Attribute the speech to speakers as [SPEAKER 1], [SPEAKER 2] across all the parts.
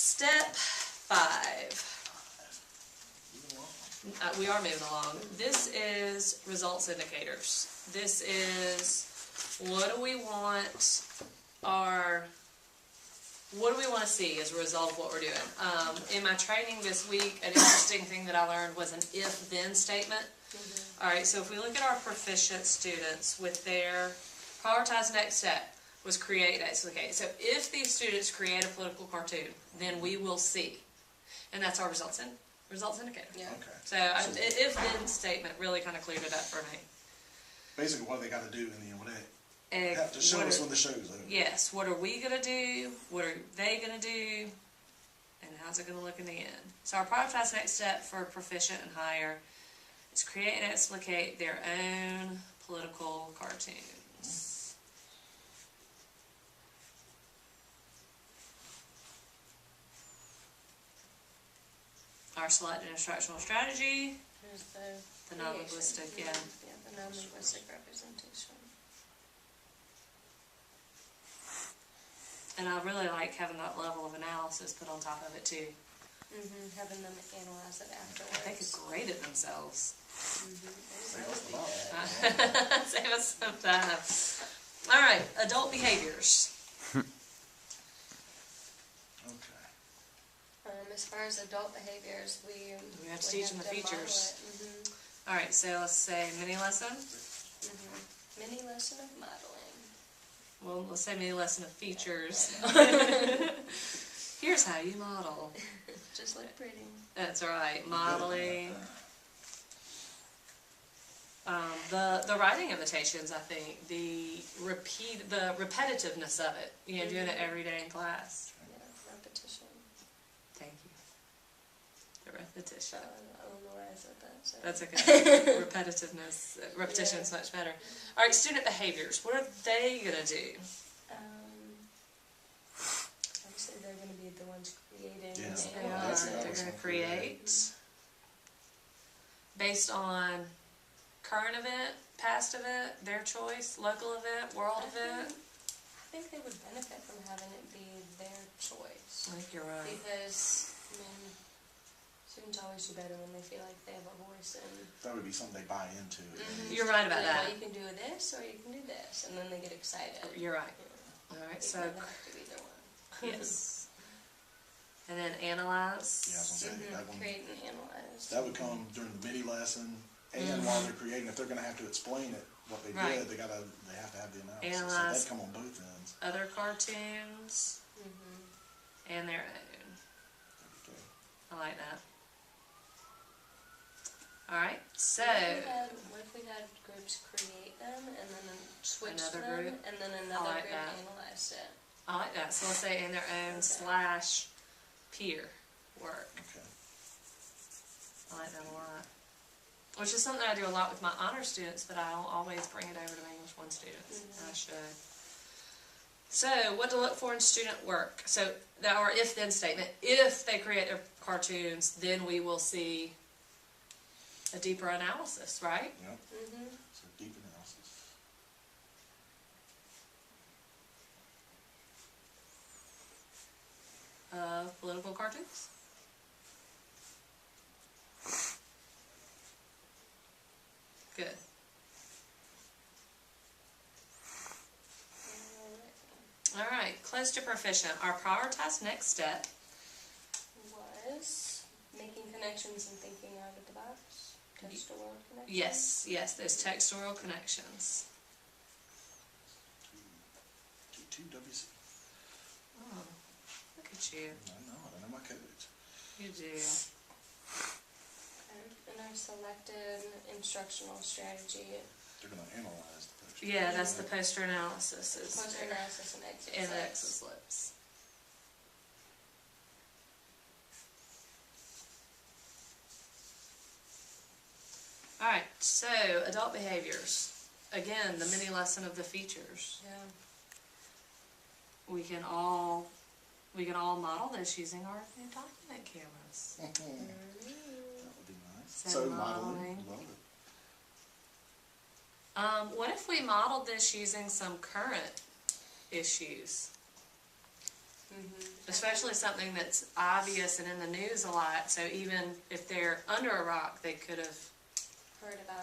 [SPEAKER 1] Step 5. We are moving along. This is results indicators. This is what do we want to see as a result of what we're doing. In my training this week, an interesting thing that I learned was an if-then statement. Mm-hmm. All right, so if we look at our proficient students with their prioritized next step was create, explicate. So if these students create a political cartoon, then we will see. And that's our results indicator. Yeah. Okay. So if-then statement really kind of cleared it up for me.
[SPEAKER 2] Basically what they got to do in the end, they have to show us when the show's over.
[SPEAKER 1] Yes, what are we going to do? What are they going to do? And how's it going to look in the end? So our prioritized next step for proficient and higher is create and explicate their own political cartoons. Our selected instructional strategy.
[SPEAKER 3] There's
[SPEAKER 1] the non-linguistic,
[SPEAKER 3] yeah, the non-linguistic representation.
[SPEAKER 1] And I really like having that level of analysis put on top of it too.
[SPEAKER 3] Mm-hmm. Having them analyze it afterwards.
[SPEAKER 1] They could grade it themselves.
[SPEAKER 3] Mm-hmm.
[SPEAKER 1] Save us some time. All right, adult behaviors.
[SPEAKER 2] Okay.
[SPEAKER 3] As far as adult behaviors, we
[SPEAKER 1] have to teach them the features.
[SPEAKER 3] Mm-hmm.
[SPEAKER 1] All right, so let's say mini lesson.
[SPEAKER 3] Mm-hmm. Mini lesson of modeling.
[SPEAKER 1] Well, let's say mini lesson of features. Here's how you model.
[SPEAKER 3] Just look pretty.
[SPEAKER 1] That's right, modeling. The writing invitations, I think, the repetitiveness of it. You know, doing it every day in class.
[SPEAKER 3] Yeah, repetition.
[SPEAKER 1] Thank you. The repetition.
[SPEAKER 3] I don't know why I said that. So.
[SPEAKER 1] That's okay. Repetitiveness, repetition is much better. All right, student behaviors. What are they gonna do?
[SPEAKER 3] Obviously, they're gonna be the ones creating.
[SPEAKER 2] Yes,
[SPEAKER 1] they're gonna create based on current event, past event, their choice, local event, world event.
[SPEAKER 3] I think they would benefit from having it be their choice.
[SPEAKER 1] I think you're right.
[SPEAKER 3] Because, I mean, students always do better when they feel like they have a voice. And
[SPEAKER 2] that would be something they buy into.
[SPEAKER 1] Mm-hmm. You're right about that.
[SPEAKER 3] Well, you can do this or you can do this, and then they get excited.
[SPEAKER 1] You're right.
[SPEAKER 3] Yeah.
[SPEAKER 1] All right,
[SPEAKER 3] they
[SPEAKER 1] so
[SPEAKER 3] have to either one.
[SPEAKER 1] yes, and then analyze.
[SPEAKER 2] Yeah, that one,
[SPEAKER 3] create and analyze.
[SPEAKER 2] That would come during the mini lesson, and while they're creating, if they're going to have to explain it, what they did, they have to have the analysis.
[SPEAKER 1] Analyze.
[SPEAKER 2] So that come on both ends.
[SPEAKER 1] Other cartoons and their own.
[SPEAKER 2] Okay.
[SPEAKER 1] I like that. All right, so
[SPEAKER 3] What if we had groups create them and then switch
[SPEAKER 1] another
[SPEAKER 3] them,
[SPEAKER 1] group?
[SPEAKER 3] and then another
[SPEAKER 1] like
[SPEAKER 3] group
[SPEAKER 1] that.
[SPEAKER 3] analyzed it?
[SPEAKER 1] I like that. So let's say in their own / peer work.
[SPEAKER 2] Okay.
[SPEAKER 1] I like that a lot. Which is something I do a lot with my honor students, but I don't always bring it over to my English 1 students. I should. So, what to look for in student work. So, our if-then statement. If they create their cartoons, then we will see a deeper analysis, right?
[SPEAKER 2] Yep. So deep analysis.
[SPEAKER 1] Political cartoons. Good. All right, close to proficient. Our prioritized next step
[SPEAKER 3] was making connections and thinking out of the box. Text to world connections.
[SPEAKER 1] Yes, those textual connections.
[SPEAKER 2] Two WC.
[SPEAKER 1] Oh, look at you.
[SPEAKER 2] I know my codes.
[SPEAKER 1] You do.
[SPEAKER 3] And our selected instructional strategy.
[SPEAKER 2] They're going to analyze the poster.
[SPEAKER 1] Yeah, that's the poster analysis.
[SPEAKER 3] Poster analysis and exit
[SPEAKER 1] and
[SPEAKER 3] slips.
[SPEAKER 1] exit slips. All right, so adult behaviors. Again, the mini lesson of the features.
[SPEAKER 3] Yeah.
[SPEAKER 1] We can all model this using our new document cameras.
[SPEAKER 2] That would be nice.
[SPEAKER 1] So
[SPEAKER 2] modeling. Love it.
[SPEAKER 1] What if we modeled this using some current issues? Especially something that's obvious and in the news a lot, so even if they're under a rock, they could have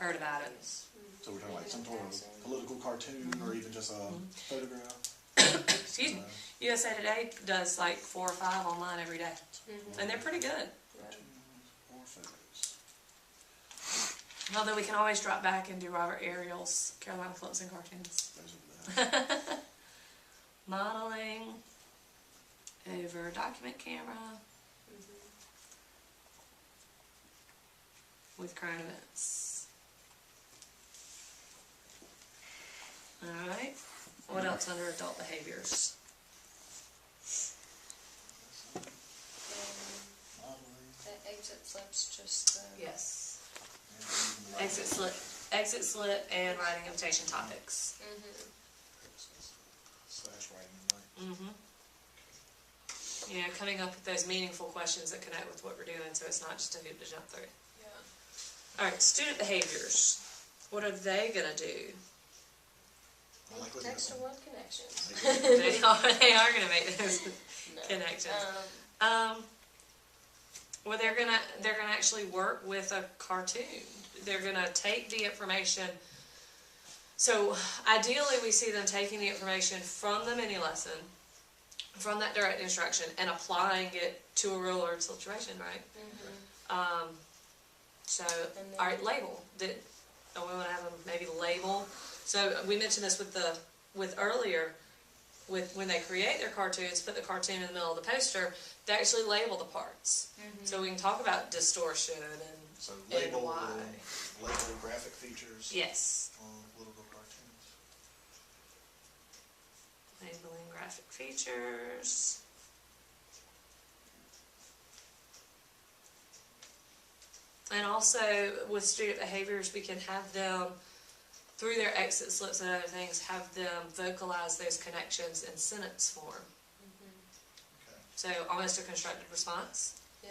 [SPEAKER 1] heard about it.
[SPEAKER 2] So we're talking like some sort of political cartoon or even just a photograph.
[SPEAKER 1] Excuse me. USA Today does like 4 or 5 online every day, and they're pretty good.
[SPEAKER 2] Cartoons or photos.
[SPEAKER 1] Although we can always drop back and do Robert Ariel's Carolina Clips and Cartoons.
[SPEAKER 2] Those are the best.
[SPEAKER 1] Modeling over document camera with current events. Alright, what else under adult behaviors?
[SPEAKER 2] Modeling.
[SPEAKER 3] The exit slip's just the...
[SPEAKER 1] Yes.
[SPEAKER 2] And
[SPEAKER 1] Exit slip and writing invitation topics.
[SPEAKER 2] slash writing notes.
[SPEAKER 1] Yeah, coming up with those meaningful questions that connect with what we're doing, so it's not just a hoop to jump through.
[SPEAKER 3] Yeah.
[SPEAKER 1] Alright, student behaviors. What are they gonna do?
[SPEAKER 2] I like looking at
[SPEAKER 3] Text to
[SPEAKER 2] them.
[SPEAKER 3] word connections.
[SPEAKER 1] They are gonna make those
[SPEAKER 3] No.
[SPEAKER 1] connections. Well, they're gonna actually work with a cartoon. They're gonna take the information. So ideally, we see them taking the information from the mini lesson, from that direct instruction, and applying it to a real world situation, right? So, all right, label. We want to have them maybe label. So we mentioned this with earlier. With when they create their cartoons, put the cartoon in the middle of the poster, they actually label the parts. So we can talk about distortion and
[SPEAKER 2] So
[SPEAKER 1] and
[SPEAKER 2] label
[SPEAKER 1] why.
[SPEAKER 2] graphic features
[SPEAKER 1] Yes,
[SPEAKER 2] on political cartoons.
[SPEAKER 1] labeling graphic features. And also with student behaviors, we can have them, through their exit slips and other things, have them vocalize those connections in sentence form.
[SPEAKER 2] Okay.
[SPEAKER 1] So almost a constructed response.
[SPEAKER 3] Yeah.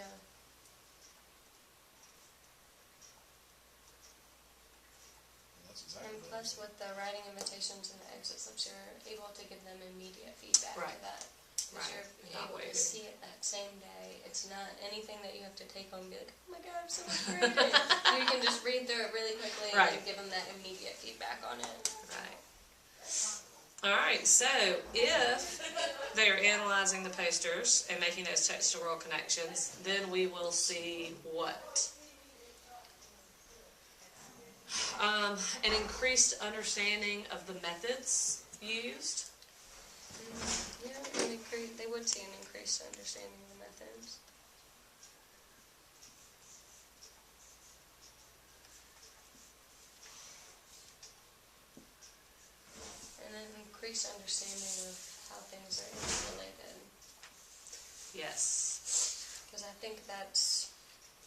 [SPEAKER 2] That's exactly
[SPEAKER 3] And
[SPEAKER 2] what
[SPEAKER 3] plus with the writing invitations and the exit slips, you're able to give them immediate feedback
[SPEAKER 1] Right.
[SPEAKER 3] to that. Because
[SPEAKER 1] Right.
[SPEAKER 3] you're
[SPEAKER 1] Not
[SPEAKER 3] able to
[SPEAKER 1] waiting.
[SPEAKER 3] see it that same day. It's not anything that you have to take home and be like, oh my god, I'm so much graded. You can just read through it really quickly
[SPEAKER 1] Right.
[SPEAKER 3] and give them that immediate feedback on it.
[SPEAKER 1] Right. Alright, so if they're analyzing the posters and making those text-to-world connections, then we will see what? An increased understanding of the methods used.
[SPEAKER 3] Yeah, and they would see an increased understanding of the methods. And an increased understanding of how things are interrelated.
[SPEAKER 1] Yes.
[SPEAKER 3] Because I think that's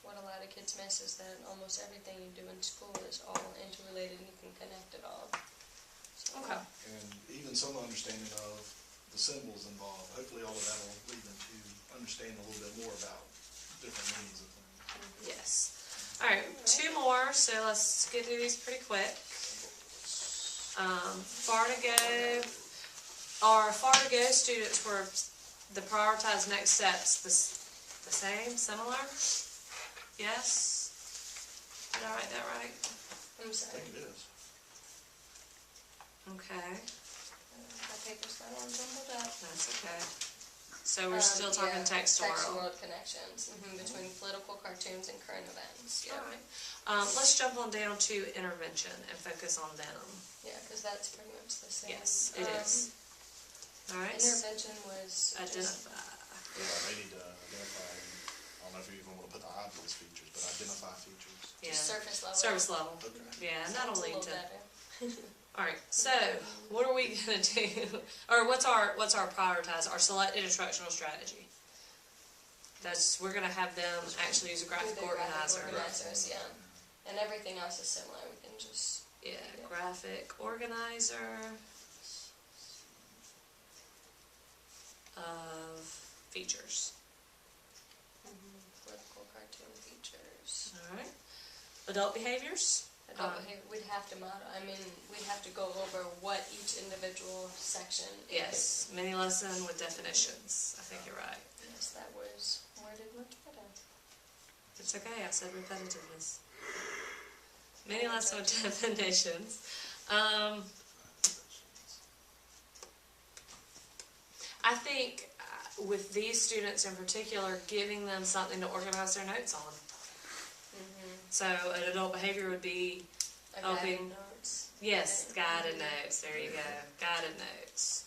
[SPEAKER 3] what a lot of kids miss, is that almost everything you do in school is all interrelated and you can connect it all. So,
[SPEAKER 1] Okay.
[SPEAKER 2] And even some understanding of the symbols involved. Hopefully all of that will lead them to understand a little bit more about different meanings of things.
[SPEAKER 1] Yes. Alright, 2 more, so let's get through these pretty quick. Far to go. Our far to go students were the prioritized next steps the same, similar? Yes? Did I write that right?
[SPEAKER 3] I'm
[SPEAKER 2] I
[SPEAKER 3] sorry.
[SPEAKER 2] think it is.
[SPEAKER 1] Okay,
[SPEAKER 3] My paper's got all jumbled up.
[SPEAKER 1] that's okay. So we're still talking text to
[SPEAKER 3] Text to
[SPEAKER 1] world.
[SPEAKER 3] world connections between political cartoons and current events. Yeah,
[SPEAKER 1] Alright, let's jump on down to intervention and focus on them.
[SPEAKER 3] yeah, because that's pretty much the same.
[SPEAKER 1] Yes, it is. Alright,
[SPEAKER 3] Intervention was just,
[SPEAKER 1] identify.
[SPEAKER 2] Yeah, they need to identify, I don't know if you even want to put the obvious features, but identify features.
[SPEAKER 1] Yeah,
[SPEAKER 3] just surface level.
[SPEAKER 1] service level.
[SPEAKER 2] Okay.
[SPEAKER 1] Yeah, and
[SPEAKER 3] Sounds
[SPEAKER 1] that'll
[SPEAKER 3] a
[SPEAKER 1] lead
[SPEAKER 3] little
[SPEAKER 1] to.
[SPEAKER 3] better.
[SPEAKER 1] Alright, so what are we gonna do? Or what's our prioritize, our selected instructional strategy? We're gonna have them actually use a graphic
[SPEAKER 3] Do the
[SPEAKER 1] organizer.
[SPEAKER 3] organizers, yeah. And everything else is similar. We can just
[SPEAKER 1] Yeah, graphic organizer of features.
[SPEAKER 3] political cartoon features.
[SPEAKER 1] Alright. Adult behaviors.
[SPEAKER 3] We'd have to model, I mean, we'd have to go over what each individual section is.
[SPEAKER 1] Yes, mini lesson with definitions. I think you're right.
[SPEAKER 3] Yes, that was worded much better.
[SPEAKER 1] It's okay, I said repetitiveness. Mini lesson with definitions. I think with these students in particular, giving them something to organize their notes on. So an adult behavior would be
[SPEAKER 3] Guided notes.
[SPEAKER 1] Yes, guided notes. There you go. Guided notes.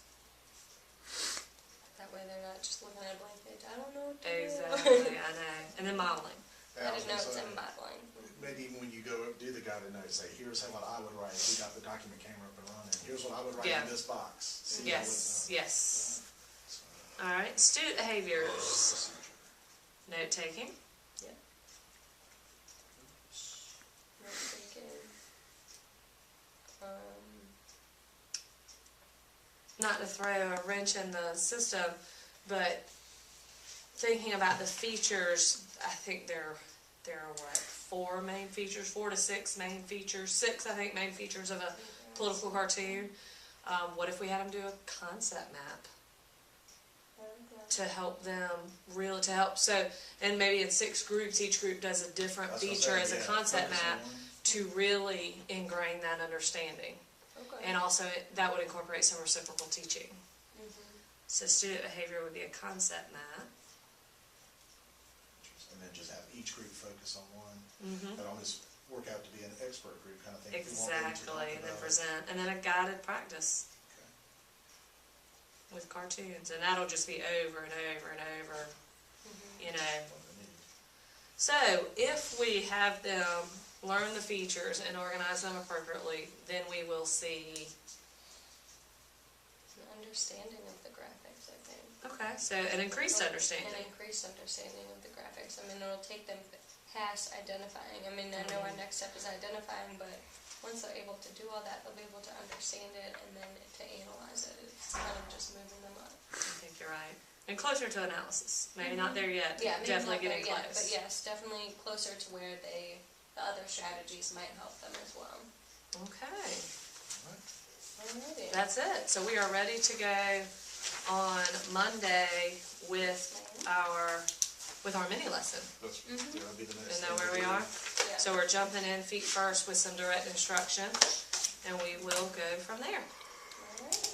[SPEAKER 3] That way they're not just looking at a blank page. I don't know what to do.
[SPEAKER 1] Exactly, I know. And then modeling.
[SPEAKER 3] Guided notes and modeling.
[SPEAKER 2] Maybe even when you go do the guided notes, say, here's what I would write if we got the document camera up and running. Here's what I would write in this box. See how it's done.
[SPEAKER 1] Yes.
[SPEAKER 2] So,
[SPEAKER 1] All right. Student behaviors. Note taking.
[SPEAKER 3] Yeah. Note taking.
[SPEAKER 1] Not to throw a wrench in the system, but thinking about the features, I think there are what, 4 main features, 4 to 6 main features, 6 I think main features of a political cartoon. What if we had them do a concept map to help them and maybe in 6 groups, each group does a different feature as a concept map to really ingrain that understanding. And also, that would incorporate some reciprocal teaching. So student behavior would be a concept map.
[SPEAKER 2] and then just have each group focus on one. That almost work out to be an expert group kind of thing. if you want them to
[SPEAKER 1] Exactly,
[SPEAKER 2] talk
[SPEAKER 1] and then
[SPEAKER 2] about it.
[SPEAKER 1] present, and then a guided practice
[SPEAKER 2] Okay.
[SPEAKER 1] with cartoons, and that'll just be over and over and over, you know.
[SPEAKER 2] What they need.
[SPEAKER 1] So, if we have them learn the features and organize them appropriately, then we will see.
[SPEAKER 3] An understanding of the graphics, I think.
[SPEAKER 1] Okay, so an increased understanding.
[SPEAKER 3] An increased understanding of the graphics. I mean, it'll take them past identifying. I mean, I know our next step is identifying, but once they're able to do all that, they'll be able to understand it and then to analyze it. It's kind of just moving them up.
[SPEAKER 1] I think you're right. And closer to analysis. Maybe not there yet, but
[SPEAKER 3] Yeah, maybe
[SPEAKER 1] definitely
[SPEAKER 3] not there
[SPEAKER 1] getting
[SPEAKER 3] yet,
[SPEAKER 1] close.
[SPEAKER 3] but yes, definitely closer to where the other strategies might help them as well.
[SPEAKER 1] Okay,
[SPEAKER 3] Alrighty.
[SPEAKER 1] that's it. So we are ready to go on Monday with our mini lesson.
[SPEAKER 2] That's, that'll be the next
[SPEAKER 1] Isn't that
[SPEAKER 2] thing
[SPEAKER 1] where we
[SPEAKER 2] do.
[SPEAKER 1] are?
[SPEAKER 3] Yeah.
[SPEAKER 1] So we're jumping in feet first with some direct instruction, and we will go from there.